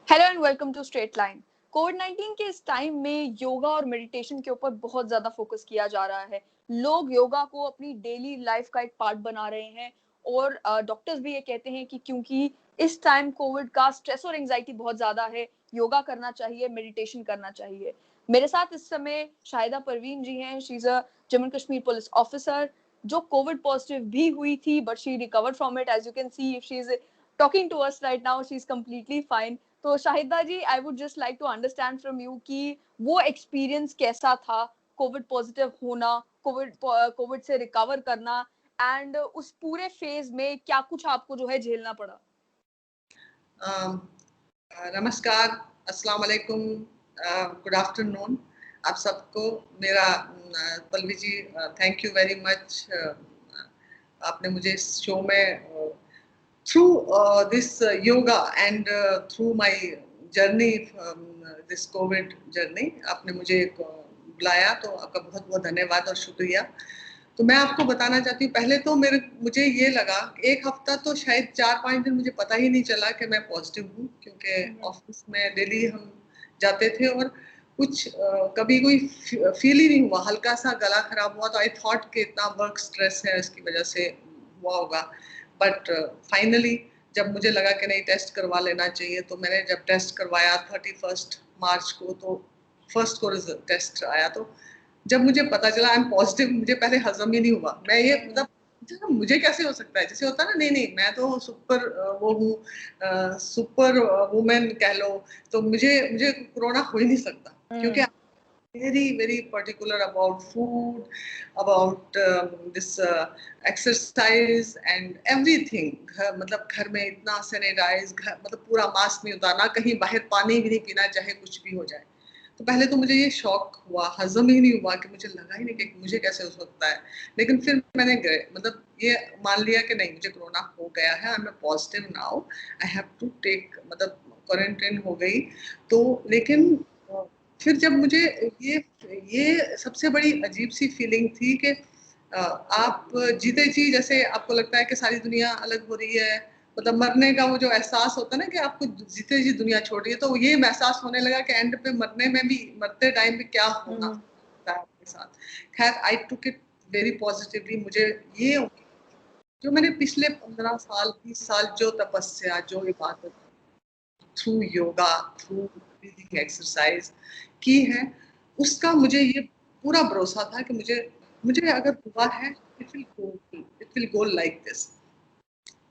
Hello and welcome to straight line. कोविड-19 के इस टाइम में योगा और मेडिटेशन के ऊपर बहुत ज्यादा फोकस किया जा रहा है। लोग योगा को अपनी डेली लाइफ का एक पार्ट बना रहे हैं और डॉक्टर्स भी ये कहते हैं कि क्योंकि इस टाइम कोविड का स्ट्रेस और एंजाइटी बहुत ज्यादा है, योगा करना चाहिए, मेडिटेशन करना चाहिए। मेरे साथ इस समय शाहिदा परवीन जी हैं। She is a Jammu Kashmir police officer जो कोविड पॉजिटिव भी हुई थी, but she recovered from it. As you can see, if she is talking to us right now, she is completely fine. तो Shahida ji, I would just like to understand from you कि वो experience कैसा था, covid positive होना, covid से recover करना, and उस पूरे फेज में क्या कुछ आपको जो है झेलना पड़ा। नमस्कार, अस्सलाम वालेकुम, गुड आफ्टरनून आप सबको। मेरा Pallavi ji, thank you very much. आपने मुझे इस शो में through this yoga and through my journey, this Covid journey, आपने मुझे बुलाया, तो आपका बहुत बहुत धन्यवाद और शुक्रिया। तो मैं आपको बताना चाहती हूँ, पहले तो मुझे ये लगा एक हफ्ता तो शायद 4-5 दिन मुझे पता ही नहीं चला कि मैं पॉजिटिव हूँ, क्योंकि ऑफिस में डेली हम जाते थे और कुछ कभी कोई फील ही नहीं हुआ। हल्का सा गला खराब हुआ तो आई थॉट कि इतना वर्क स्ट्रेस है, इसकी वजह से हुआ होगा। बट फाइनली जब मुझे लगा कि नहीं, टेस्ट करवा लेना चाहिए, तो मैंने जब टेस्ट करवाया 31 मार्च को, तो फर्स्ट को टेस्ट आया, तो जब मुझे पता चला आई एम पॉजिटिव, मुझे पहले हजम ही नहीं हुआ। मैं ये मतलब मुझे कैसे हो सकता है, जैसे होता है ना, नहीं मैं तो सुपर वो हूँ, सुपर वुमेन कह लो, तो मुझे कोरोना हो ही नहीं सकता, क्योंकि very very particular about food, about this exercise and everything। मतलब घर में इतना सैनिटाइज, मतलब पूरा मास्क नहीं उतारना, कहीं बाहर पानी भी नहीं पीना, चाहे कुछ भी हो जाए। तो पहले तो मुझे ये शॉक हुआ, हजम ही नहीं हुआ, कि मुझे लगा ही नहीं कि मुझे कैसे हो सकता है। लेकिन फिर मैंने मतलब ये मान लिया कि नहीं, मुझे कोरोना हो गया है, I am positive now, I have to take, मतलब क्वारंटाइन हो गई। तो लेकिन फिर जब मुझे ये सबसे बड़ी अजीब सी फीलिंग थी कि आप जीते जी, जैसे आपको लगता है कि सारी दुनिया अलग हो रही है, मतलब मरने का वो जो एहसास होता है ना, कि आपको जीते जी दुनिया छोड़ रही है, तो ये एहसास होने लगा कि एंड पे मरते टाइम भी क्या होना होता है आपके साथ। खैर, आई टुक इट वेरी पॉजिटिवली। मुझे ये जो मैंने पिछले 15 साल 20 साल जो तपस्या, जो इबादत through yoga, through breathing exercise की है, उसका मुझे ये पूरा भरोसा था कि मुझे अगर हुआ है, it will go like this.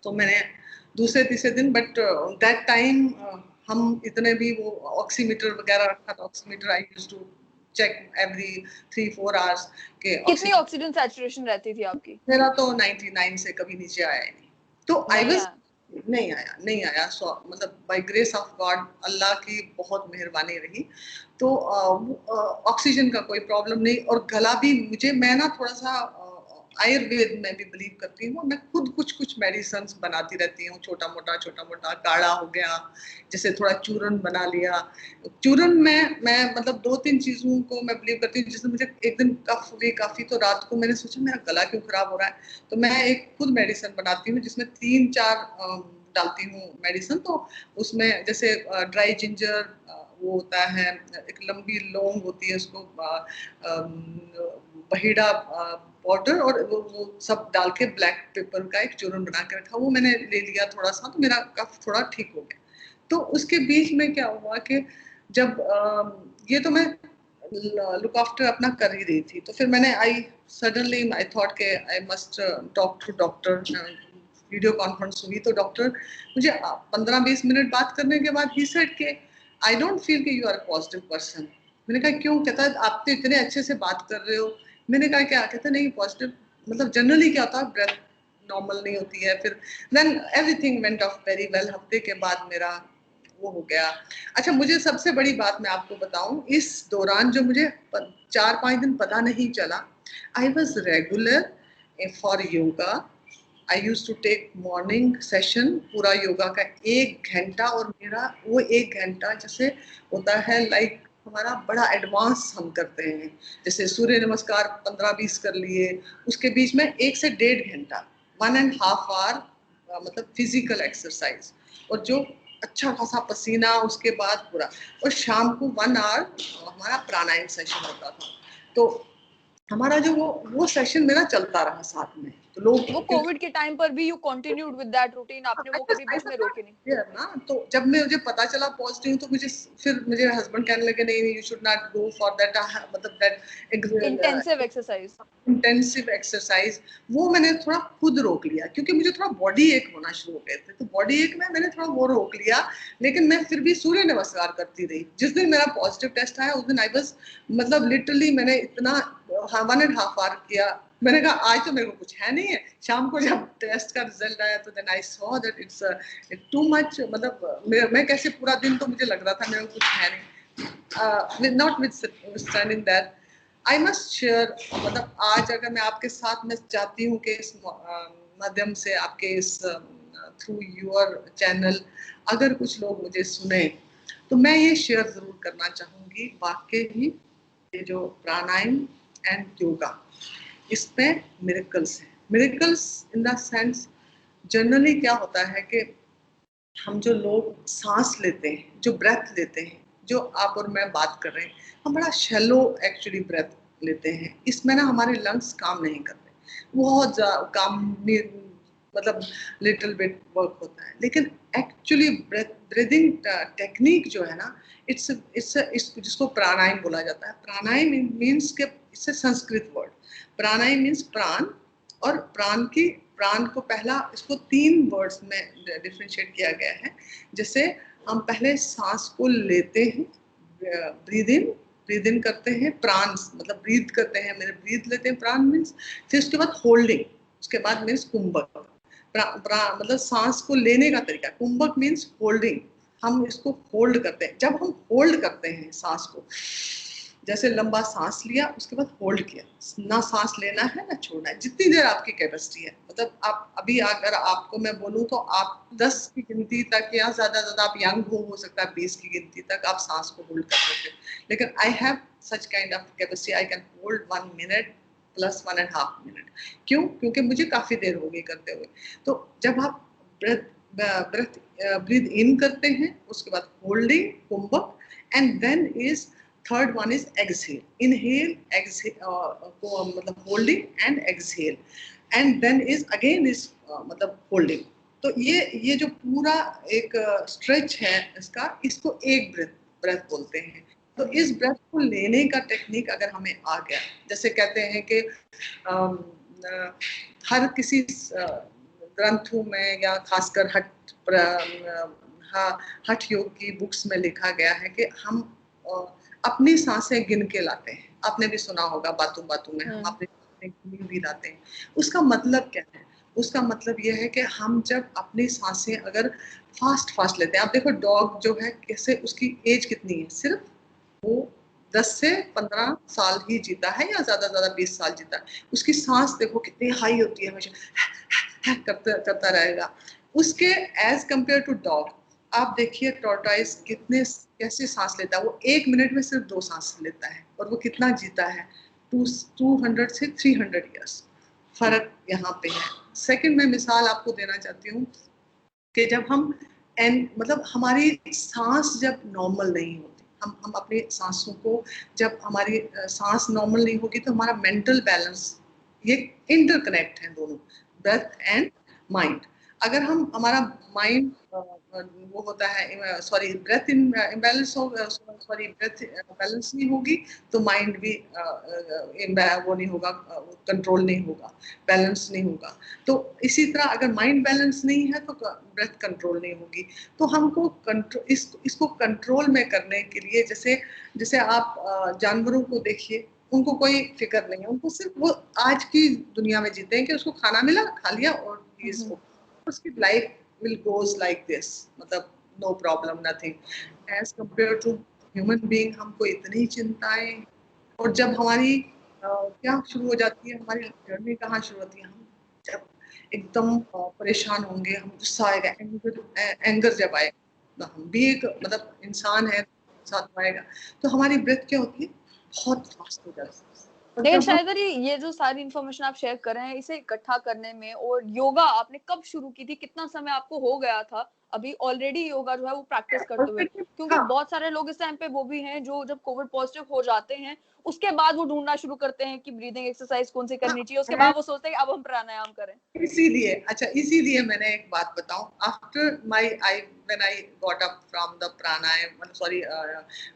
तो मैंने दूसरे तीसरे दिन, बट दैट टाइम हम इतने भी वो ऑक्सीमीटर वगैरह रखा था, oximeter I used to check every 3-4 hours के कितनी ऑक्सीजन सैचुरेशन रहती थी आपकी? मेरा तो 99 से कभी नीचे आया ही नहीं। तो आई वाज नहीं आया। सो मतलब बाय ग्रेस ऑफ गॉड, अल्लाह की बहुत मेहरबानी रही। तो ऑक्सीजन का कोई प्रॉब्लम नहीं, और गला भी मैं ना थोड़ा सा आयुर्वेद में भी बिलीव करती हूँ। मैं खुद कुछ मेडिसिन बनाती रहती हूँ, छोटा मोटा काढ़ा हो गया, जैसे थोड़ा चूरन बना लिया। चूरन में मैं मतलब 2-3 चीज़ों को मैं बिलीव करती हूँ। जैसे मुझे एक दिन कफ हुई काफ़ी, तो रात को मैंने सोचा मेरा गला क्यों खराब हो रहा है, तो मैं एक खुद मेडिसिन बनाती हूँ, जिसमें 3-4 डालती हूँ मेडिसिन। तो उसमें जैसे ड्राई जिंजर, वो होता है, एक लंबी लौंग होती है, उसको बहीड़ा पाउडर, और वो सब डाल के ब्लैक पेपर का एक चूरन बना के रखा, वो मैंने ले लिया थोड़ा सा, तो मेरा कफ थोड़ा ठीक हो गया। तो उसके बीच में क्या हुआ कि जब ये तो मैं लुक आफ्टर अपना कर ही रही थी, तो फिर मैंने सडनली आई थॉट के I must talk to doctor. Video conference हुई, तो डॉक्टर मुझे 15-20 मिनट बात करने के बाद ही सेड के आई डोंट फील कि यू आर पोजिटिव पर्सन। मैंने कहा क्यों? कहता है आप तो इतने अच्छे से बात कर रहे हो। मैंने कहा क्या? कहता नहीं, पॉजिटिव मतलब जनरली क्या होता है, ब्रेथ नॉर्मल नहीं होती है। फिर then everything went off very well. हफ्ते के बाद मेरा वो हो गया। अच्छा, मुझे सबसे बड़ी बात मैं आपको बताऊं, इस दौरान जो मुझे 4-5 दिन पता नहीं चला, I was regular for yoga. I use to take morning session, पूरा योगा का 1 घंटा, और मेरा वो 1 घंटा जैसे होता है लाइक हमारा बड़ा एडवांस हम करते हैं, जैसे सूर्य नमस्कार 15-20 कर लिए, उसके बीच में 1 से 1.5 घंटा, 1.5 आवर मतलब फिजिकल एक्सरसाइज। और जो अच्छा खासा पसीना, उसके बाद पूरा। और शाम को 1 आवर हमारा प्राणायाम सेशन होता था। तो हमारा जो वो सेशन मेरा चलता रहा साथ में। तो लोग वो क्योंकि कोविड के टाइम पर भी you continued with that routine, आपने वो कभी आई बीच वाज़ में नॉट रोके नहीं? देयर ना, तो जब मुझे पता चला पॉज़िटिव, तो फिर मुझे हस्बैंड कहने लगे, नहीं you should not go for that, मतलब intensive that exercise. Intensive exercise. वो मैंने थोड़ा खुद रोक लिया, क्योंकि मुझे थोड़ा बॉडी एक होना शुरू हो गए थे, तो बॉडी एक में मैंने थोड़ा वो रोक लिया। लेकिन मैं फिर भी सूर्य नमस्कार करती रही। जिस दिन मेरा पॉजिटिव टेस्ट आया, उस दिन आई बस, मतलब लिटरली मैंने इतना 1.5 आवर किया। मैंने कहा आज तो मेरे को कुछ है नहीं है। शाम को जब टेस्ट का रिजल्ट आया, तो then I saw that it's too much, मतलब मैं कैसे पूरा दिन, तो मुझे लग रहा था मेरे को कुछ है नहीं। Not with standing that, I must share, मतलब आज अगर मैं आपके साथ, मैं चाहती हूँ कि इस माध्यम से, आपके इस थ्रू योर चैनल, अगर कुछ लोग मुझे सुने, तो मैं ये शेयर जरूर करना चाहूँगी। वाकई ही ये जो प्राणायाम एंड योगा, इसमें मिरेकल्स हैं। Miracles in the sense, generally क्या होता है कि हम जो लोग सांस लेते हैं, जो ब्रेथ लेते हैं, जो आप और मैं बात कर रहे हैं, हम बड़ा शैलो एक्चुअली ब्रेथ लेते हैं। इसमें ना हमारे लंग्स काम नहीं करते, बहुत काम मतलब लिटिल बिट वर्क होता है। लेकिन एक्चुअली ब्रीदिंग टेक्निक जो है ना, इट्स इट्स जिसको प्राणायाम बोला जाता है। प्राणायाम मीन्स के, इससे संस्कृत वर्ड, प्राणायाम मीन्स प्राण। और प्राण को पहला, इसको 3 वर्ड्स में डिफरेंशिएट किया गया है। जैसे हम पहले सांस को लेते हैं, ब्रीद इन करते हैं, प्राण मतलब ब्रीद करते हैं, मेरे ब्रीद लेते हैं, प्राण मीन्स, फिर उसके बाद होल्डिंग, उसके बाद मीन्स कुंभक। मतलब सांस को लेने का तरीका, कुंभक मीन्स होल्डिंग, हम इसको होल्ड करते हैं। जब हम होल्ड करते हैं सांस को, जैसे लंबा सांस लिया, उसके बाद होल्ड किया, ना सांस लेना है ना छोड़ना है, जितनी देर आपकी कैपेसिटी है। मतलब आप अभी, अगर आपको मैं बोलूं, तो आप 10 की गिनती तक, या ज्यादा ज्यादा आप यंग हो सकता है 20 की गिनती तक आप सांस को होल्ड कर सकते हैं। लेकिन I have such kind of capacity, I can hold 1 minute plus 1.5 minute. क्यों? क्योंकि मुझे काफी देर हो गई करते हुए। तो जब आप ब्रीथ इन करते हैं, उसके बाद holding, kumbhak, and then is third one is exhale. Inhale, exhale, को मतलब holding and exhale, and then is again is मतलब होल्डिंग। तो ये जो पूरा एक स्ट्रेच है इसका, इसको एक ब्रेथ बोलते हैं। तो इस ब्रेथ को लेने का टेक्निक अगर हमें आ गया, जैसे कहते हैं कि हर किसी ग्रंथों में, या खासकर हठ योग की बुक्स में लिखा गया है कि हम अपनी सांसें गिन के लाते हैं। आपने भी सुना होगा, बातों बातों में हम अपनी सांसें गिन भी लाते हैं। उसका मतलब क्या है? उसका मतलब यह है कि हम जब अपनी सांसें अगर फास्ट फास्ट लेते हैं, आप देखो डॉग जो है, कैसे उसकी एज कितनी है, सिर्फ वो 10 से 15 साल ही जीता है, या ज्यादा ज्यादा 20 साल जीता है। उसकी सांस देखो कितनी हाई होती है, हमेशा करता रहेगा। उसके एज कंपेयर टू डॉग, आप देखिए टॉर्टोइस कैसे सांस लेता है। वो 1 मिनट में सिर्फ 2 सांस लेता है, और वो कितना जीता है, 200 से 300 ईयर्स। फर्क यहाँ पे है। सेकंड, मैं मिसाल आपको देना चाहती हूँ कि जब हम मतलब हमारी सांस जब नॉर्मल नहीं होती, हम अपनी सांसों को, जब हमारी सांस नॉर्मल नहीं होगी, तो हमारा मेंटल बैलेंस, ये इंटरकनेक्ट है दोनों, ब्रेथ एंड माइंड। अगर हम हमारा माइंड वो होता है, सॉरी ब्रेथ इम्बैलेंस हो, सॉरी ब्रेथ बैलेंस नहीं होगी, तो माइंड भी वो नहीं होगा, कंट्रोल नहीं होगा, बैलेंस नहीं होगा। तो इसी तरह अगर माइंड बैलेंस नहीं है, तो ब्रेथ कंट्रोल नहीं होगी। तो हमको इसको कंट्रोल में करने के लिए, जैसे जैसे आप जानवरों को देखिए, उनको कोई फिक्र नहीं है, उनको सिर्फ वो आज की दुनिया में जीते हैं कि उसको खाना मिला, खा लिया, और उसकी life will goes like this, मतलब no problem, nothing, as compared to human being। हमको इतनी चिंताएं, और जब हमारी क्या शुरू हो जाती है, हमारी जर्नी कहाँ शुरू होती है, हम जब एकदम परेशान होंगे, हम गुस्सा आएगा, एंगर जब आए, तो हम भी एक मतलब इंसान है, साथ आएगा, तो हमारी ब्रेथ क्या होती है, बहुत फास्ट हो जाती है। और लेकिन जब हम शायद ये जो सारी इन्फॉर्मेशन आप शेयर कर रहे हैं, इसे इकट्ठा करने में, और योगा आपने कब शुरू की थी, कितना समय आपको हो गया था अभी ऑलरेडी योगा जो है वो प्रैक्टिस करते हुए, क्योंकि बहुत सारे लोग इस टाइम पे वो भी हैं जो जब कोविड पॉजिटिव हो जाते हैं उसके बाद वो ढूंढना शुरू करते हैं कि ब्रीदिंग एक्सरसाइज कौन सी करनी चाहिए, उसके बाद वो सोचते हैं कि अब हम प्राणायाम करें। इसीलिए अच्छा, इसीलिए मैंने एक बात बताऊं, after my I when I got up from the pranayama, sorry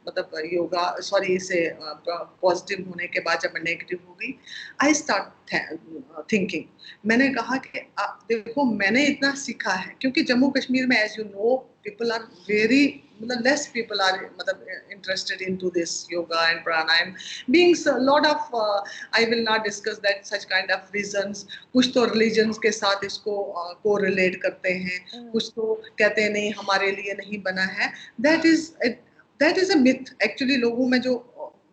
मतलब योगा, सॉरी इसे पॉजिटिव होने के बाद जब मैं नेगेटिव हो गई, आई स्टार्ट थिंकिंग, मैंने कहा कि देखो मैंने इतना सीखा है, क्योंकि जम्मू कश्मीर में as you know people are very, मतलब less people are मतलब interested into this yoga and pranayam, being a lot of I will not discuss that such kind of reasons, कुछ तो religions के साथ इसको correlate करते हैं, कुछ तो कहते हैं नहीं हमारे लिए नहीं बना है, that is a myth actually। लोगों में जो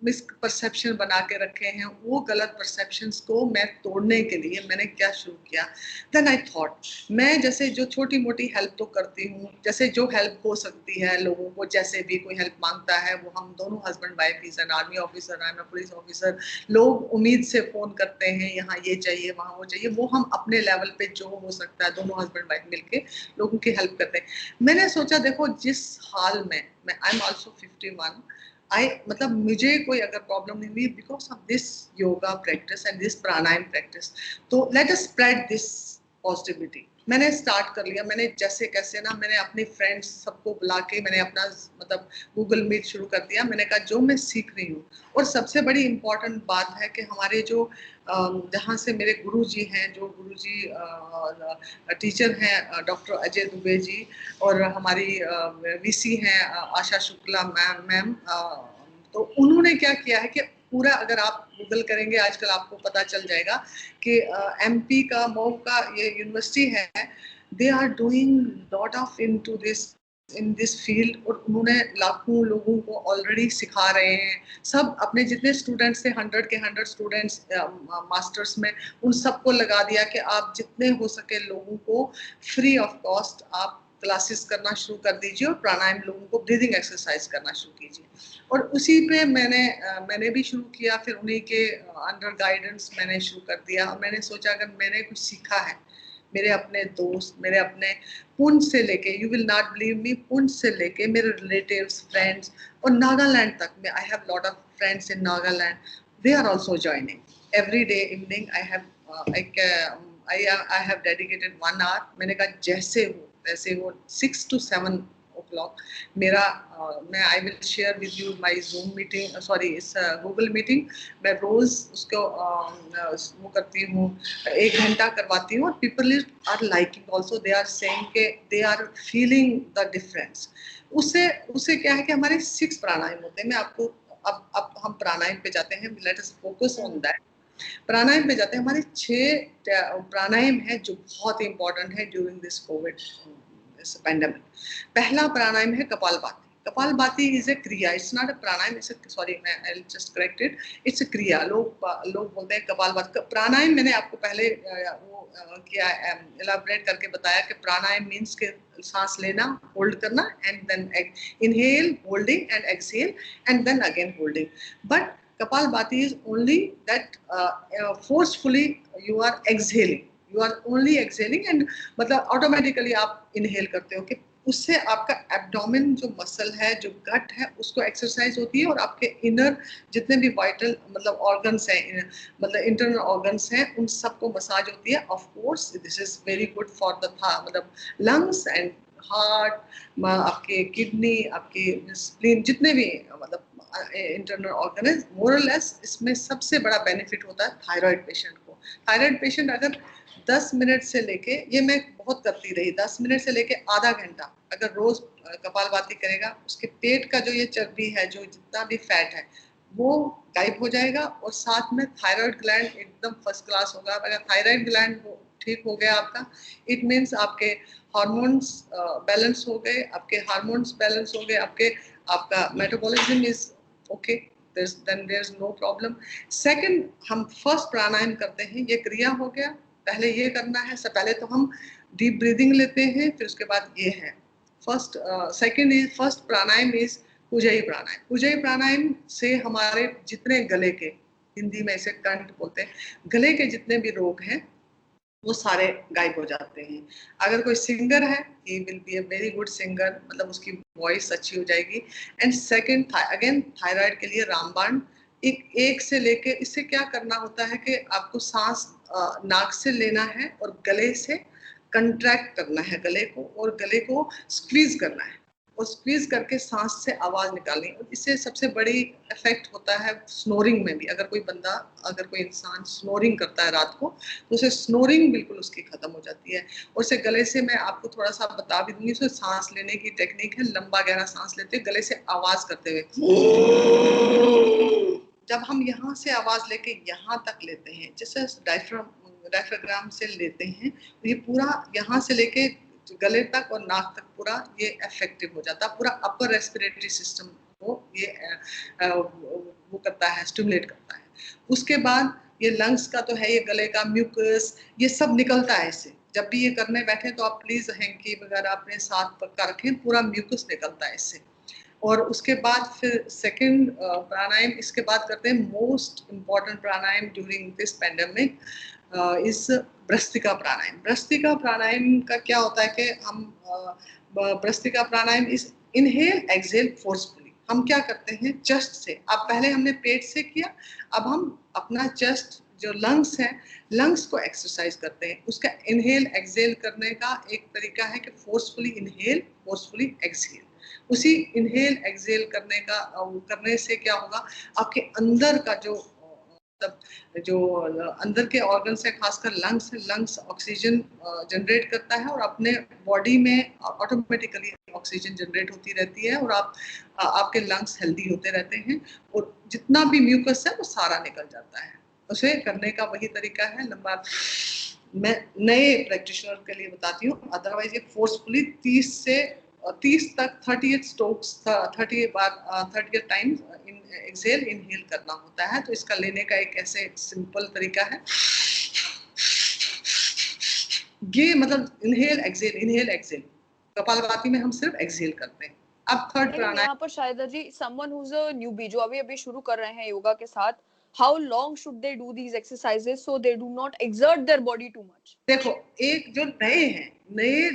मिसपरसेप्शन बना के रखे हैं, वो गलत परसेप्शंस को मैं तोड़ने के लिए मैंने क्या शुरू किया, देन आई थॉट मैं जैसे जो छोटी मोटी हेल्प तो करती हूँ, जैसे जो हेल्प हो सकती है लोगों को, जैसे भी कोई हेल्प मांगता है, वो हम दोनों husband wife, is an army officer, I am a police officer, लोग उम्मीद से फोन करते हैं यहाँ ये चाहिए वहाँ वो चाहिए, वो हम अपने लेवल पे जो हो सकता है दोनों हस्बैंड वाइफ मिलके लोगों की हेल्प करते हैं। मैंने सोचा देखो जिस हाल में मैं, आई एम ऑल्सो 51, मतलब मुझे कोई अगर प्रॉब्लम नहीं हुई because of this yoga practice and this pranayama practice, तो let us spread this positivity. मैंने स्टार्ट कर लिया, मैंने जैसे कैसे ना, मैंने अपने फ्रेंड्स सबको बुला के मैंने अपना मतलब गूगल मीट शुरू कर दिया। मैंने कहा जो मैं सीख रही हूँ, और सबसे बड़ी इम्पोर्टेंट बात है कि हमारे जो जहाँ से मेरे गुरुजी हैं, जो गुरुजी टीचर हैं डॉक्टर अजय दुबे जी, और हमारी वीसी हैं आशा शुक्ला मैम, तो उन्होंने क्या किया है कि पूरा अगर आप गूगल करेंगे आजकल आपको पता चल जाएगा कि एमपी का मऊ का ये यूनिवर्सिटी है, they are doing lot of into this in this field, और उन्होंने लाखों लोगों को ऑलरेडी सिखा रहे हैं। सब अपने जितने स्टूडेंट्स थे 100 के 100 स्टूडेंट्स मास्टर्स में, उन सबको लगा दिया कि आप जितने हो सके लोगों को फ्री ऑफ कॉस्ट आप क्लासेस करना शुरू कर दीजिए, और प्राणायाम लोगों को ब्रीदिंग एक्सरसाइज करना शुरू कीजिए। और उसी पे मैंने भी शुरू किया, फिर उन्हीं के अंडर गाइडेंस मैंने शुरू कर दिया। और मैंने सोचा अगर मैंने कुछ सीखा है, मेरे अपने दोस्त, मेरे अपने पुंछ से लेके, you will not believe me, Poonch से लेके मेरे रिलेटिव्स, फ्रेंड्स, और नागालैंड तक में, I have lot of friends in Nagaland, they are also joining every day evening. I have dedicated 1 hour। मैंने कहा जैसे हो वैसे हो, 6 to 7 o'clock मेरा मैं I will share with you my zoom meeting, sorry इस गूगल मीटिंग, मैं रोज उसको वो करती हूँ, 1 घंटा करवाती हूँ, और people are liking also, they are saying के they are feeling the difference. उससे उससे क्या है कि हमारे 6 प्राणायाम होते हैं। मैं आपको अब हम प्राणायाम पे जाते हैं, let us focus on that. Pranayama पे जाते हैं, हमारे 6 प्राणायाम है जो बहुत इंपॉर्टेंट है ड्यूरिंग दिस कोविड पेंडेमिक। पहला प्राणायाम है kapalbhati. Kapalbhati is a kriya, it's not a pranayama, it's sorry मैं I will just correct it, it's a kriya. लोग बोलते हैं कपालभाति। प्राणायाम मैंने आपको पहले वो किया इलाबोरेट करके बताया कि प्राणायाम मीन्स के सांस लेना, होल्ड करना, and then inhale, holding and exhale, and then again holding. But Kapalbhati is only that forcefully you are exhaling, you are only exhaling, and मतलब ऑटोमेटिकली आप इनहेल करते हो कि उससे आपका एब्डोमेन जो मसल है, जो गट है, उसको एक्सरसाइज होती है, और आपके इनर जितने भी वाइटल मतलब ऑर्गन्स हैं, मतलब इंटरनल ऑर्गन्स हैं, उन सबको मसाज होती है। Of course this is very good for the मतलब लंग्स एंड हार्ट, आपके किडनी, आपके स्प्लीन, जितने भी मतलब इंटरनल ऑर्गन है, मोरलेस इसमें सबसे बड़ा बेनिफिट होता है थायराइड पेशेंट को। थायराइड पेशेंट अगर 10 मिनट से लेके, ये मैं बहुत करती रही, 10 मिनट से लेके आधा घंटा अगर रोज कपालभाति करेगा, उसके पेट का जो ये चर्बी है, जो जितना भी फैट है, वो गायब हो जाएगा, और साथ में थायराइड ग्लैंड एकदम फर्स्ट क्लास होगा। अगर थायराइड ग्लैंड ठीक हो गया आपका, इट मीन्स आपके हार्मोन्स बैलेंस हो गए, आपके हार्मोन्स बैलेंस हो गए, आपका metabolism is okay, then there's no problem। Second, हम फर्स्ट प्राणायाम करते हैं, ये क्रिया हो गया, पहले ये करना है। सब पहले तो हम डीप ब्रीदिंग लेते हैं, फिर उसके बाद ये है first. Second is first pranayama is ujjayi pranayama. Ujjayi pranayama से हमारे जितने गले के, हिंदी में इसे कंठ बोलते हैं, गले के जितने भी रोग हैं वो सारे गायब हो जाते हैं। अगर कोई सिंगर है, he will be a very good singer, मतलब उसकी वॉइस अच्छी हो जाएगी। एंड सेकंड, अगेन थायराइड के लिए रामबाण, एक से लेके, इससे क्या करना होता है कि आपको सांस नाक से लेना है और गले से कंट्रैक्ट करना है गले को, और गले को स्क्वीज करना है, और स्क्वीज करके सांस से आवाज निकालनी। और इससे सबसे बड़ी इफेक्ट होता है स्नोरिंग में भी। अगर कोई इंसान स्नोरिंग करता है रात को, तो उसे स्नोरिंग बिल्कुल उसकी खत्म हो जाती है। और उसे गले से, मैं आपको थोड़ा सा बता भी दूंगी, उसे सांस लेने की टेक्निक है, लंबा गहरा सांस लेते हुए गले से आवाज करते हुए, जब हम यहाँ से आवाज लेके यहाँ तक लेते हैं, जैसे डायफ्राम से लेते हैं, तो ये पूरा यहाँ से लेके गले तक और नाक तक पूरा ये इफेक्टिव हो जाता है। पूरा अपर रेस्पिरेटरी सिस्टम को ये वो करता है, स्टिमुलेट करता है। उसके बाद ये लंग्स का तो है, ये गले का म्यूकस ये सब निकलता है इससे। जब भी ये करने बैठे तो आप प्लीज हैंकी वगैरह अपने साथ पक्का रखें, पूरा म्यूकस निकलता है इससे। और उसके बाद फिर सेकंड प्राणायाम, इसके बाद करते हैं most important pranayama during this pandemic, इस भ्रस्त्रिका प्राणायाम। भ्रस्त्रिका प्राणायाम का क्या होता है कि हम भ्रस्त्रिका प्राणायाम इस इनहेल एक्सहेल फोर्सफुली हम क्या करते हैं, चेस्ट से। अब पहले हमने पेट से किया, अब हम अपना चेस्ट जो लंग्स है, लंग्स को एक्सरसाइज करते हैं। उसका इनहेल एक्सहेल करने का एक तरीका है कि फोर्सफुली इनहेल, फोर्सफुली एक्सहेल। उसी इनहेल एक्सहेल करने से क्या होगा, आपके अंदर का जो मतलब जो अंदर के ऑर्गन्स है, खासकर लंग्स है, लंग्स ऑक्सीजन जनरेट करता है, और अपने बॉडी में ऑटोमेटिकली ऑक्सीजन जनरेट होती रहती है, और आपके लंग्स हेल्दी होते रहते हैं, और जितना भी म्यूकस है वो सारा निकल जाता है। उसे करने का वही तरीका है, लंबा। मैं नए प्रैक्टिशनर के लिए बताती हूँ, अदरवाइज ये फोर्सफुली 30 तक 30 स्ट्रोक्स 30 बार 30 टाइम्स एक्सहेल इनहेल करना होता है। तो इसका लेने का एक ऐसे सिंपल तरीका है, ये मतलब इनहेल एक्सहेल। कपालभाति में हम सिर्फ एक्सहेल करते हैं। अब थर्ड लेकिन प्राणायाम, यहाँ पर Shahida ji someone who is a newbie, जो अभी अभी शुरू कर रहे हैं योगा के साथ, how long should they do these exercises so they do not exert their body too much? देखो, एक जो नए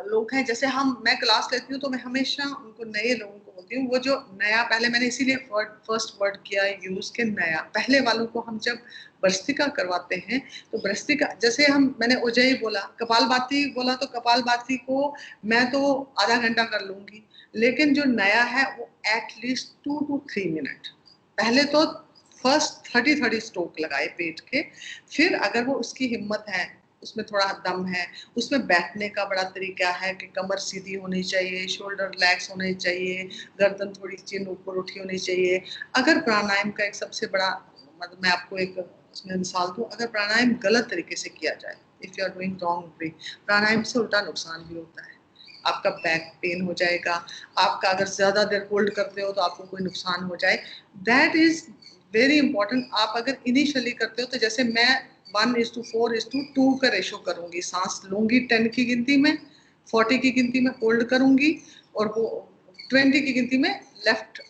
लोग हैं, जैसे मैं क्लास लेती हूँ तो मैं हमेशा उनको, नए लोगों को बोलती हूँ, वो जो नया, पहले मैंने इसीलिए फर्स्ट वर्ड किया यूज के नया, पहले वालों को हम जब भ्रस्त्रिका करवाते हैं, तो भ्रस्त्रिका जैसे मैंने उज्जयी बोला, कपालभाति बोला, तो कपालभाति को मैं तो आधा घंटा कर लूंगी, लेकिन जो नया है वो एटलीस्ट 2 to 3 मिनट, पहले तो फर्स्ट 30 स्ट्रोक लगाए पेट के, फिर अगर वो उसकी हिम्मत है, उसमें थोड़ा दम है, उसमें बैठने का बड़ा तरीका है कि कमर सीधी होनी चाहिए, शोल्डर रिलैक्स होने चाहिए, गर्दन थोड़ी चिन ऊपर उठी होनी चाहिए। अगर प्राणायाम का एक सबसे बड़ा, मतलब मैं आपको एक उसमें मिसाल दूं, अगर प्राणायाम गलत तरीके से किया जाए, if you are doing wrong way, pranayama से उल्टा नुकसान भी होता है। आपका बैक पेन हो जाएगा, आपका अगर ज्यादा देर होल्ड करते हो तो आपको कोई नुकसान हो जाए। That is very important. आप अगर इनिशियली करते हो तो जैसे मैं 1:4:2 का रेशो करूंगी, सांस लूंगी 10 की गिनती में, 40 की गिनती में होल्ड करूंगी, और वो 20 की गिनती में लेफ्ट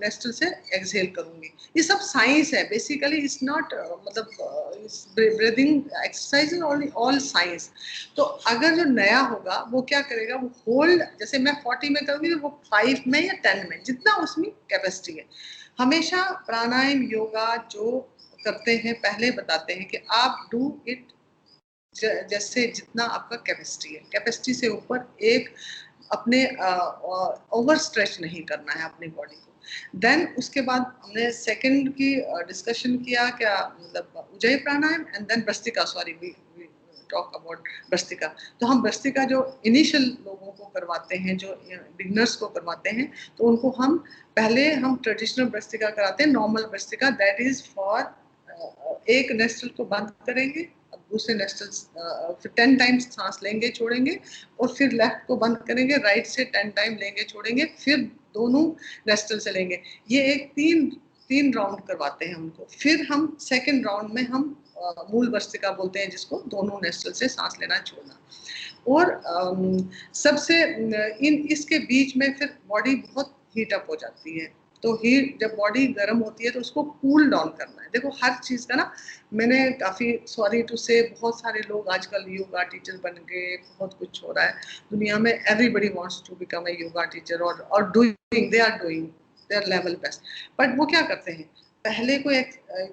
नेस्टल से एक्सहेल करूंगी। ये सब साइंस है बेसिकली, इट्स नॉट मतलब breathing exercise is all science. तो अगर जो नया होगा वो क्या करेगा, वो होल्ड, जैसे मैं 40 में करूंगी तो वो 5 में या 10 में, जितना उसमें कैपेसिटी है। हमेशा प्राणायाम योगा जो करते हैं पहले बताते हैं कि आप डू इट जैसे जितना आपका कैपेसिटी है, कैपेसिटी से ऊपर एक अपने ओवर स्ट्रेच नहीं करना है अपनी बॉडी को। देन उसके बाद हमने सेकंड की डिस्कशन किया, क्या मतलब ujjayi pranayama, and then bhastrika, sorry we talk about bhastrika. तो हम भ्रस्त्रिका जो इनिशियल लोगों को करवाते हैं, जो बिगनर्स को करवाते हैं, तो उनको हम पहले ट्रेडिशनल भ्रस्त्रिका कराते हैं, normal bhastrika, that is for एक नेस्टल को बंद करेंगे, दूसरे नेस्टल फिर 10 टाइम्स सांस लेंगे छोड़ेंगे, और फिर लेफ्ट को बंद करेंगे, राइट से 10 टाइम लेंगे छोड़ेंगे, फिर दोनों नेस्टल से लेंगे। ये एक तीन राउंड करवाते हैं उनको। फिर हम सेकंड राउंड में हम मूल भ्रस्त्रिका बोलते हैं जिसको, दोनों नेस्टल से सांस लेना छोड़ना। और सबसे इसके बीच में फिर बॉडी बहुत हीट अप हो जाती है, तो हीट, जब बॉडी गर्म होती है तो उसको कूल डाउन करना है। देखो हर चीज़ का ना, मैंने काफ़ी सॉरी टू से, बहुत सारे लोग आजकल योगा टीचर बन गए, बहुत कुछ हो रहा है दुनिया में, everybody wants to become a yoga teacher और doing, they are doing their level best. But वो क्या करते हैं, पहले को एक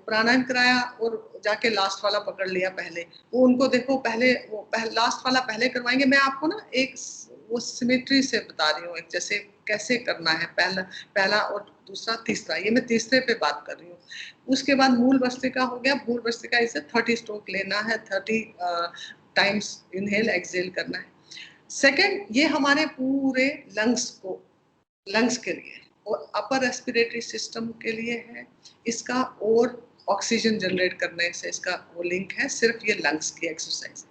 प्राणायाम कराया और जाके लास्ट वाला पकड़ लिया पहले, वो उनको देखो पहले वो लास्ट वाला पहले करवाएंगे। मैं आपको ना एक वो सिमेट्री से बता रही हूँ, एक जैसे कैसे करना है, पहला पहला और दूसरा तीसरा, ये मैं तीसरे पे बात कर रही हूँ। उसके बाद मूल भस्त्रिका हो गया, मूल भस्त्रिका इसे 30 स्ट्रोक लेना है, 30 टाइम्स इनहेल एक्सहेल करना है। सेकंड, ये हमारे पूरे लंग्स के लिए और अपर रेस्पिरेटरी सिस्टम के लिए है इसका, और ऑक्सीजन जनरेट करने से इसका वो लिंक है, सिर्फ ये लंग्स की एक्सरसाइज।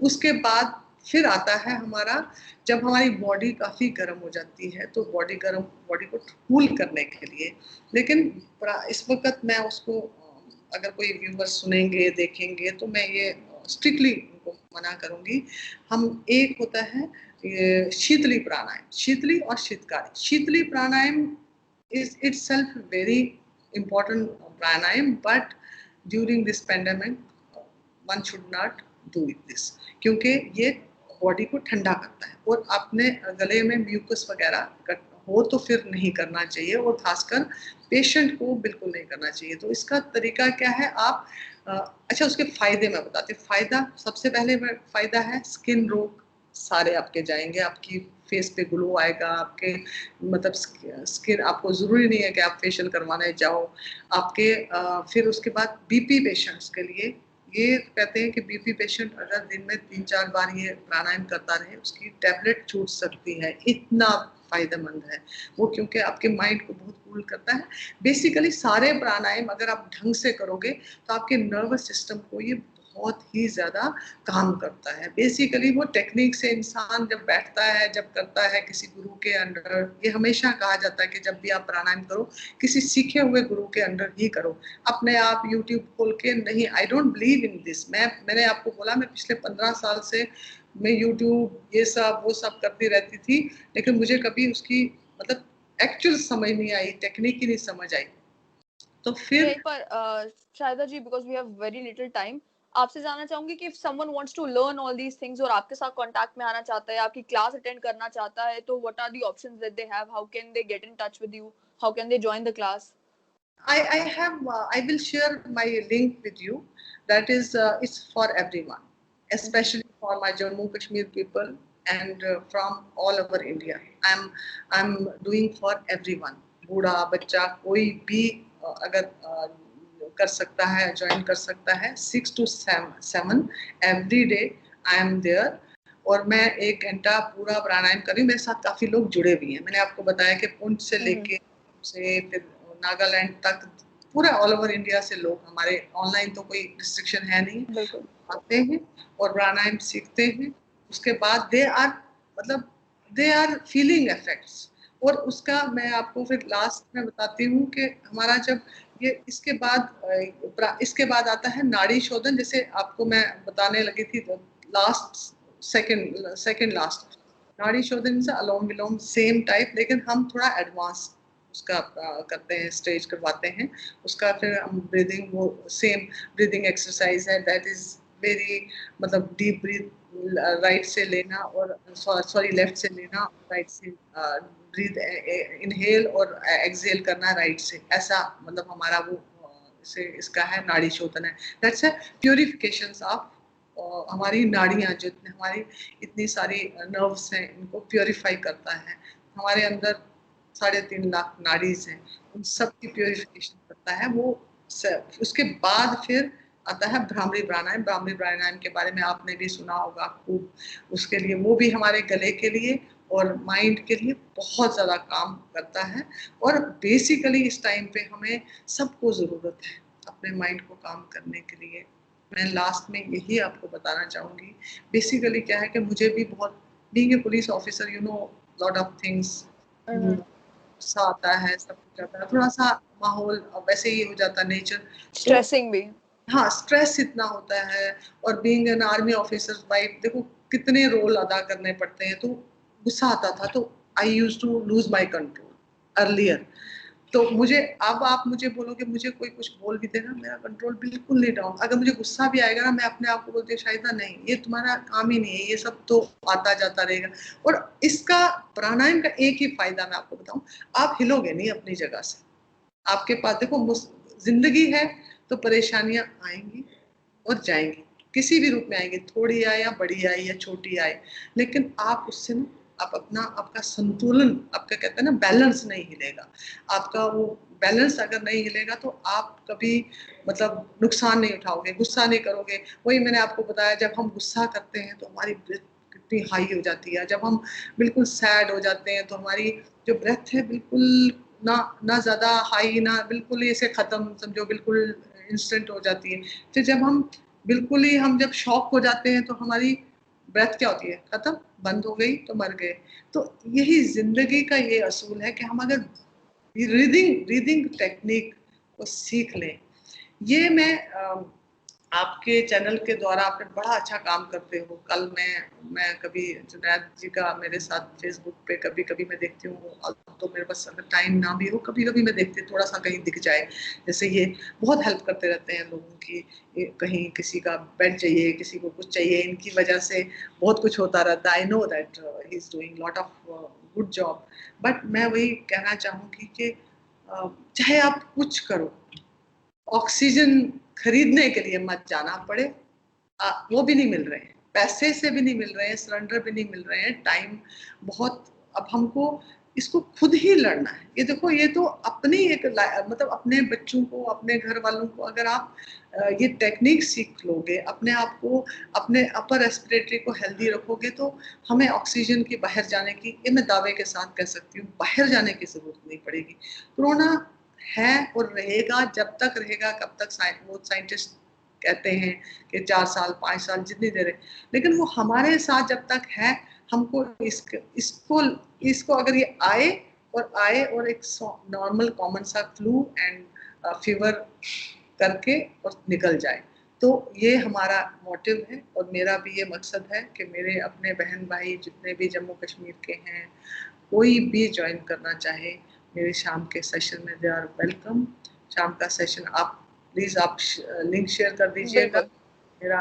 उसके बाद फिर आता है हमारा, जब हमारी बॉडी काफ़ी गर्म हो जाती है तो बॉडी को कूल करने के लिए, लेकिन इस वक्त मैं उसको, अगर कोई व्यूअर्स सुनेंगे देखेंगे तो मैं ये स्ट्रिक्टली उनको मना करूंगी। हम एक होता है ये शीतली प्राणायाम, शीतली और शीतकारी। शीतली प्राणायाम is itself very important pranayam, but during this pandemic one should not do this, क्योंकि ये बॉडी को ठंडा करता है और अपने गले में म्यूकस वगैरह हो तो फिर नहीं करना चाहिए, और खासकर पेशेंट को बिल्कुल नहीं करना चाहिए। तो इसका तरीका क्या है, आप अच्छा उसके फायदे मैं बताती हूँ। फायदा, सबसे पहले फायदा है स्किन रोग सारे आपके जाएंगे, आपकी फेस पे ग्लो आएगा, आपके मतलब स्किन, आपको ज़रूरी नहीं है कि आप फेशियल करवाने जाओ आपके। फिर उसके बाद बीपी पेशेंट्स के लिए ये कहते हैं कि बीपी पेशेंट अगर दिन में 3-4 बार ये प्राणायाम करता रहे उसकी टैबलेट छूट सकती है, इतना फायदेमंद है वो, क्योंकि आपके माइंड को बहुत कूल करता है। बेसिकली सारे प्राणायाम अगर आप ढंग से करोगे तो आपके नर्वस सिस्टम को ये बहुत ही ज़्यादा काम करता है। बेसिकली वो टेक्निक से इंसान जब बैठता है, जब करता है किसी गुरु के अंडर, ये हमेशा कहा जाता है कि जब भी आप प्राणायाम करो किसी सीखे हुए गुरु के अंडर ही करो, अपने आप यूट्यूब खोल के नहीं। I don't believe in this. मैंने आपको बोला, मैं पिछले 15 साल से मैं यूट्यूब ये सब वो सब करती रहती थी, लेकिन मुझे कभी उसकी मतलब एक्चुअल समझ नहीं आई, टेक्निक ही नहीं समझ आई। तो मैं फिर यहीं पर Shahida ji, because we have very little time, आपसे जानना चाहूंगी कि if someone wants to learn all these things और आपके साथ कांटेक्ट में आना चाहता है, आपकी क्लास अटेंड करना चाहता है, तो what are the options that they have, how can they get in touch with you, how can they join the class? I will share my link with you. That is, it's for everyone, especially for my Jammu Kashmir people and from all over India. I'm doing for everyone. बूढ़ा बच्चा कोई भी अगर कर सकता है, join कर सकता है। 6 to 7 every day I am there, और मैं 1 घंटा पूरा प्राणायाम कर रही हूँ। मेरे साथ काफी लोग जुड़े भी हैं। मैंने आपको बताया कि पुंछ से लेके से फिर नागालैंड तक, पूरा ऑल ओवर इंडिया से लोग हमारे, ऑनलाइन तो कोई रिस्ट्रिक्शन है नहीं, बिल्कुल आते हैं और प्राणायाम सीखते हैं। उसके बाद दे आर फीलिंग इफेक्ट्स। और उसका मैं आपको फिर लास्ट में बताती हूँ कि हमारा जब ये इसके बाद आता है नाड़ी शोधन, जैसे आपको मैं बताने लगी थी सेकंड लास्ट। नाड़ी शोधन से अलोम विलोम सेम टाइप, लेकिन हम थोड़ा एडवांस उसका करते हैं, स्टेज करवाते हैं उसका। फिर हम ब्रीदिंग, वो सेम ब्रीदिंग एक्सरसाइज है, दैट इज वेरी मतलब डीप ब्रीथ, राइट से लेना और सॉरी लेफ्ट से लेना, राइट से ब्रीथ इनहेल और एक्सहेल करना राइट से, ऐसा मतलब हमारा वो से इसका है नाड़ी शोधन है। दैट्स अ प्योरिफिकेशंस ऑफ हमारी नाड़ियाँ, जो हमारी इतनी सारी नर्व्स हैं इनको प्योरीफाई करता है। हमारे अंदर 3.5 लाख नाड़ीज हैं, उन सब की प्योरिफिकेशन करता है वो। उसके बाद फिर आता है भ्रामरी प्राणायाम। भ्रामरी प्राणायाम के बारे में आपने भी सुना होगा खूब। उसके लिए वो भी हमारे गले के लिए और माइंड के लिए बहुत ज़्यादा काम करता है। और बेसिकली इस टाइम पे हमें सबको ज़रूरत है अपने माइंड को काम करने के लिए। मैं लास्ट में यही आपको बताना चाहूँगी, बेसिकली क्या है कि मुझे भी बहुत, being a police officer, you know lot of things, गुस्सा आता है, सब कुछ आता है, थोड़ा सा माहौल वैसे ही हो जाता है, नेचर तो स्ट्रेसिंग भी। हाँ, स्ट्रेस इतना होता है। और being an army officer wife, देखो कितने रोल अदा करने पड़ते हैं, तो गुस्सा आता था, तो I used to lose my control earlier. तो मुझे अब आप मुझे बोलोगे, मुझे कोई कुछ बोल भी देना, मेरा कंट्रोल बिल्कुल नहीं डाउन। अगर मुझे गुस्सा भी आएगा ना, मैं अपने आप को बोलती हूँ शायद नहीं, ये तुम्हारा काम ही नहीं है, ये सब तो आता जाता रहेगा। और इसका प्राणायाम का एक ही फायदा मैं आपको बताऊं, आप हिलोगे नहीं अपनी जगह से। आपके पास देखो जिंदगी है तो परेशानियां आएंगी और जाएंगी, किसी भी रूप में आएंगी, थोड़ी आए या बड़ी आए या छोटी आए, लेकिन आप उससे ना आप अपना आपका संतुलन, आपका कहते हैं ना बैलेंस नहीं हिलेगा। आपका वो बैलेंस अगर नहीं हिलेगा तो आप कभी मतलब नुकसान नहीं उठाओगे, गुस्सा नहीं करोगे। वही मैंने आपको बताया, जब हम गुस्सा करते हैं तो हमारी ब्रेथ कितनी हाई हो जाती है, जब हम बिल्कुल सैड हो जाते हैं तो हमारी जो ब्रेथ है बिल्कुल ना ना ज़्यादा हाई, ना बिल्कुल ही ऐसे ख़त्म, समझो बिल्कुल इंस्टेंट हो जाती है। फिर जब हम बिल्कुल ही हम जब शॉक हो जाते हैं तो हमारी ब्रेथ क्या होती है, खत्म, बंद हो गई तो मर गए। तो यही जिंदगी का ये असूल है कि हम अगर ब्रीदिंग ब्रीदिंग टेक्निक को सीख लें। ये मैं आपके चैनल के द्वारा आपने बड़ा अच्छा काम करते हो। कल मैं कभी जुनैद जी का मेरे साथ फेसबुक पे कभी कभी मैं देखती हूँ, तो मेरे पास अगर टाइम ना भी हो कभी कभी मैं देखती हूँ, थोड़ा सा कहीं दिख जाए। जैसे ये बहुत हेल्प करते रहते हैं लोगों की, कहीं किसी का बेड चाहिए, किसी को कुछ चाहिए, इनकी वजह से बहुत कुछ होता रहता है। I know that he is doing lot of good job. But मैं वही कहना चाहूँगी कि चाहे आप कुछ करो, ऑक्सीजन खरीदने के लिए मत जाना पड़े। वो भी नहीं मिल रहे हैं, पैसे से भी नहीं मिल रहे हैं, सरेंडर भी नहीं मिल रहे हैं, टाइम बहुत। अब हमको इसको खुद ही लड़ना है। ये देखो, ये तो अपनी एक मतलब अपने बच्चों को, अपने घर वालों को अगर आप ये टेक्निक सीख लोगे, अपने आप को, अपने अपर रेस्पिरेटरी को हेल्दी रखोगे, तो हमें ऑक्सीजन की बाहर जाने की, ये मैं दावे के साथ कह सकती हूँ, बाहर जाने की जरूरत नहीं पड़ेगी। कोरोना है और रहेगा, जब तक रहेगा, कब तक वो साइंटिस्ट कहते हैं कि 4 साल 5 साल जितनी देर है, लेकिन वो हमारे साथ जब तक है, हमको इसको इसको अगर ये आए और एक नॉर्मल कॉमन सा फ्लू एंड फीवर करके और निकल जाए, तो ये हमारा मोटिव है। और मेरा भी ये मकसद है कि मेरे अपने बहन भाई जितने भी जम्मू कश्मीर के हैं, कोई भी ज्वाइन करना चाहे मेरे शाम के सेशन में, दे आर वेलकम। शाम का सेशन आप प्लीज आप लिंक शेयर कर दीजिएगा। मेरा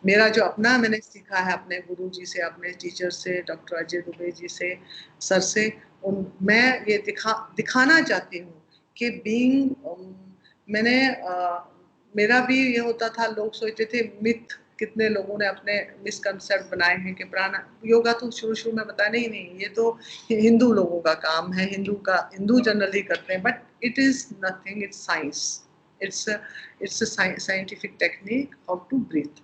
मेरा जो अपना मैंने सीखा है अपने गुरु जी से, अपने टीचर से, डॉक्टर अजय दुबे जी से, सर से, मैं ये दिखाना चाहती हूँ कि मैंने मेरा भी ये होता था, लोग सोचते थे, मिथ कितने लोगों ने अपने मिसकंसेप्ट बनाए हैं कि प्राणा योगा तो शुरू शुरू में बताया नहीं, ये तो हिंदू लोगों का काम है, हिंदू जनरली करते हैं, but it is nothing, it's science, it's scientific technique how to breathe.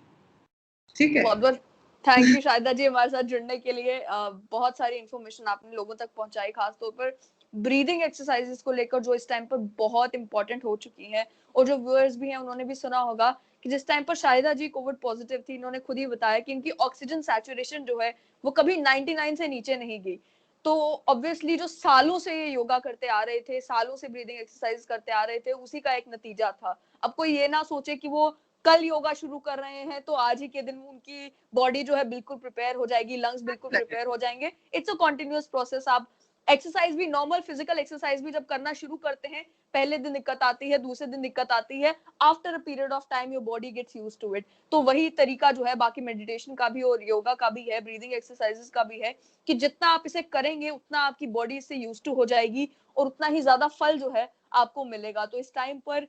ठीक है, बहुत बहुत थैंक यू शाहिदा जी हमारे साथ जुड़ने के लिए। बहुत सारी इन्फॉर्मेशन आपने लोगों तक पहुंचाई, खासतौर पर ब्रीदिंग एक्सरसाइजेस को लेकर जो इस टाइम पर बहुत इंपॉर्टेंट हो चुकी हैं। और जो व्यूअर्स भी हैं उन्होंने भी सुना होगा कि जिस टाइम पर शाहिदा जी कोविड पॉजिटिव थी, इन्होंने खुद ही बताया कि इनकी ऑक्सीजन सैचुरेशन जो है वो कभी 99 से नीचे नहीं गई। तो ऑब्वियसली जो सालों से ये योगा करते आ रहे थे, सालों से ब्रीदिंग एक्सरसाइज करते आ रहे थे, उसी का एक नतीजा था। अब कोई ये ना सोचे कि वो कल योगा शुरू कर रहे हैं तो आज ही के दिन उनकी बॉडी जो है बिल्कुल प्रिपेयर हो जाएगी, लंग्स बिल्कुल प्रिपेयर हो जाएंगे। It's a continuous process. आप एक्सरसाइज भी, नॉर्मल फिजिकल एक्सरसाइज भी जब करना शुरू करते हैं, पहले दिन दिक्कत आती है, दूसरे दिन दिक्कत आती है, after a period of time your body gets used to it. तो वही तरीका जो है बाकी मेडिटेशन का भी और योगा का भी है, ब्रीदिंग एक्सरसाइजेस का भी है, कि जितना आप इसे करेंगे उतना आपकी बॉडी इससे यूज्ड टू हो जाएगी और उतना ही ज्यादा फल जो है आपको मिलेगा। तो इस टाइम पर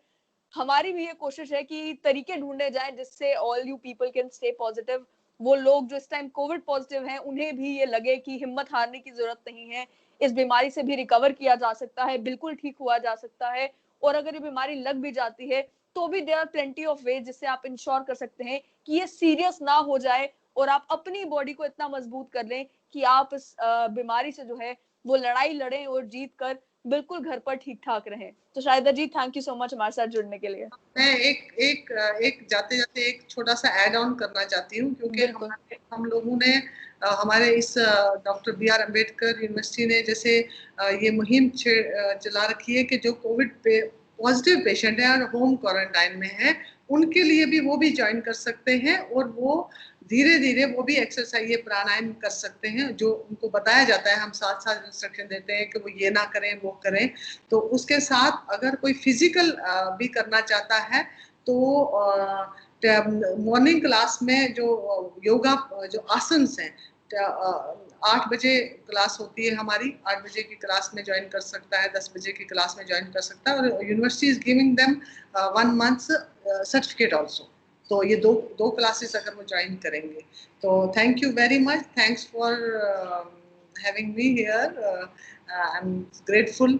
हमारी भी ये कोशिश है कि तरीके ढूंढे जाएं जिससे all you people can stay positive. वो लोग जो इस टाइम कोविड पॉजिटिव हैं उन्हें भी ये लगे कि हिम्मत हारने की जरूरत नहीं है, इस बीमारी से भी रिकवर किया जा सकता है, बिल्कुल ठीक हुआ जा सकता है। और अगर ये बीमारी लग भी जाती है तो भी there are plenty of ways जिससे आप इंश्योर कर सकते हैं कि ये सीरियस ना हो जाए और आप अपनी बॉडी को इतना मजबूत कर लें कि आप इस बीमारी से जो है वो लड़ाई लड़ें और जीत कर बिल्कुल घर पर ठीक ठाक रहें। तो शाहिदा जी थैंक यू सो मच हमारे साथ जुड़ने के लिए। मैं एक जाते जाते एक छोटा सा ऐड ऑन करना चाहती हूँ, क्योंकि बिल्कुल हम लोगों ने हमारे इस doctor B R Ambedkar university ने जैसे ये मुहिम चला रखी है कि जो कोविड पे पॉजिटिव पेशेंट है और होम क्वारंटाइन में है, उनके लिए भी वो भी ज्वाइन कर सकते हैं और वो धीरे धीरे वो भी एक्सरसाइज, ये प्राणायाम कर सकते हैं जो उनको बताया जाता है। हम साथ साथ इंस्ट्रक्शन देते हैं कि वो ये ना करें वो करें। तो उसके साथ अगर कोई फिजिकल भी करना चाहता है तो मॉर्निंग क्लास में जो योगा जो आसन्स हैं, 8 बजे क्लास होती है हमारी, 8 बजे की क्लास में ज्वाइन कर सकता है, 10 बजे की क्लास में ज्वाइन कर सकता है। और university is giving them 1 month certificate also. तो ये दो क्लासेस अगर वो ज्वाइन करेंगे तो thank you very much, thanks for having me here, I am grateful